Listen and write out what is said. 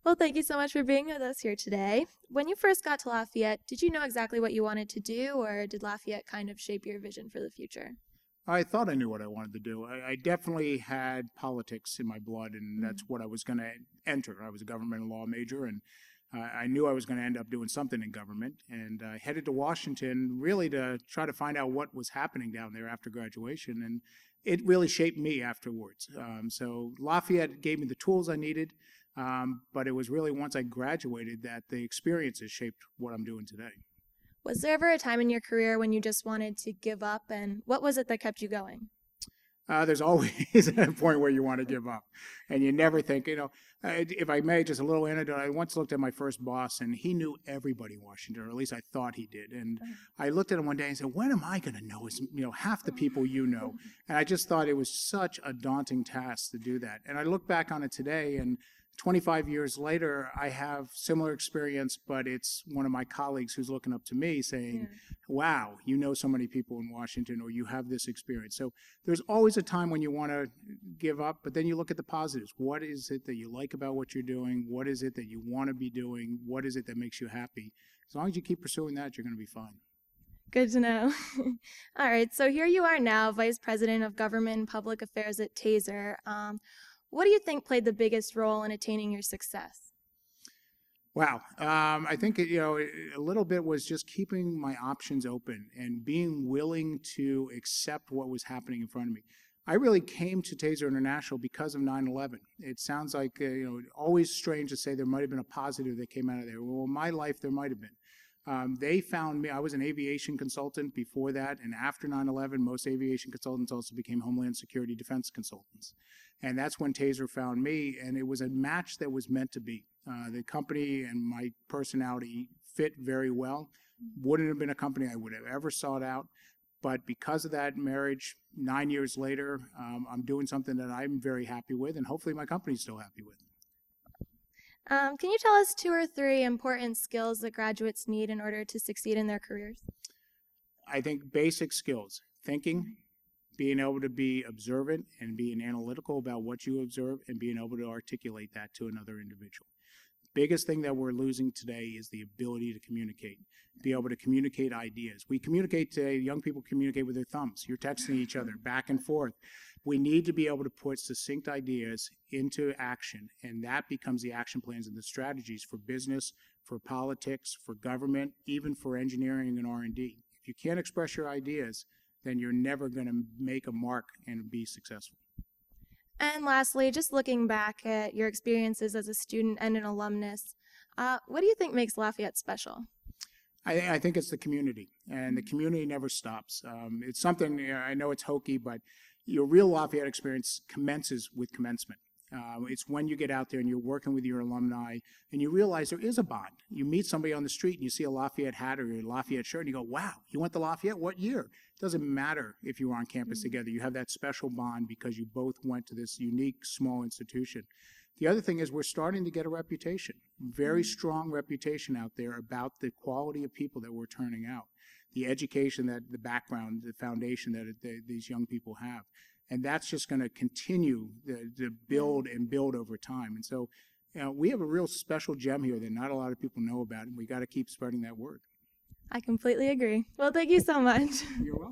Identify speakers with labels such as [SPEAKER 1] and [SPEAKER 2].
[SPEAKER 1] Well, thank you so much for being with us here today. When you first got to Lafayette, did you know exactly what you wanted to do, or did Lafayette kind of shape your vision for the future?
[SPEAKER 2] I thought I knew what I wanted to do. I definitely had politics in my blood, and that's
[SPEAKER 1] Mm.
[SPEAKER 2] what I was going to enter. I was a government law major, and I knew I was going to end up doing something in government. And I headed to Washington really to try to find out what was happening down there after graduation. And it really shaped me afterwards. So Lafayette gave me the tools I needed, but it was really once I graduated that the experiences shaped what I'm doing today.
[SPEAKER 1] Was there ever a time in your career when you just wanted to give up, and what was it that kept you going?
[SPEAKER 2] There's always a point where you want to give up, and you never think, if I may, just a little anecdote. I once looked at my first boss, and he knew everybody in Washington, or at least I thought he did. And I looked at him one day and said, "When am I going to know? Half the people you know." And I just thought it was such a daunting task to do that. And I look back on it today, and 25 years later, I have similar experience, but it's one of my colleagues who's looking up to me saying,
[SPEAKER 1] Yeah.
[SPEAKER 2] wow, you know so many people in Washington, or you have this experience. So there's always a time when you want to give up, but then you look at the positives. What is it that you like about what you're doing? What is it that you want to be doing? What is it that makes you happy? As long as you keep pursuing that, you're going to be fine.
[SPEAKER 1] Good to know. All right, so here you are now, Vice President of Government and Public Affairs at Taser. What do you think played the biggest role in attaining your success?
[SPEAKER 2] Wow. I think a little bit was just keeping my options open and being willing to accept what was happening in front of me. I really came to Taser International because of 9/11. It sounds like always strange to say there might have been a positive that came out of there. Well, in my life, there might have been. They found me. I was an aviation consultant before that, and after 9/11, most aviation consultants also became Homeland Security defense consultants. And that's when Taser found me, and it was a match that was meant to be. The company and my personality fit very well. Wouldn't have been a company I would have ever sought out. But because of that marriage, 9 years later, I'm doing something that I'm very happy with, and hopefully my company's still happy with.
[SPEAKER 1] Can you tell us two or three important skills that graduates need in order to succeed in their careers?
[SPEAKER 2] I think basic skills, thinking, being able to be observant and being analytical about what you observe and being able to articulate that to another individual. Biggest thing that we're losing today is the ability to communicate, be able to communicate ideas. We communicate today, young people communicate with their thumbs. You're texting each other back and forth. We need to be able to put succinct ideas into action, and that becomes the action plans and the strategies for business, for politics, for government, even for engineering and R&D. If you can't express your ideas, then you're never going to make a mark and be successful.
[SPEAKER 1] And lastly, just looking back at your experiences as a student and an alumnus, what do you think makes Lafayette special?
[SPEAKER 2] I think it's the community, and the community never stops. It's something, I know it's hokey, but your real Lafayette experience commences with commencement. It's when you get out there and you're working with your alumni and you realize there is a bond. You meet somebody on the street and you see a Lafayette hat or a Lafayette shirt and you go, wow, you went to Lafayette? What year? It doesn't matter if you were on campus together. You have that special bond because you both went to this unique small institution. The other thing is we're starting to get a reputation, very strong reputation out there about the quality of people that we're turning out, the education, that the background, the foundation that these young people have. And that's just going to continue to build and build over time. And so we have a real special gem here that not a lot of people know about, and we got to keep spreading that word.
[SPEAKER 1] I completely agree. Well, thank you so much.
[SPEAKER 2] You're welcome.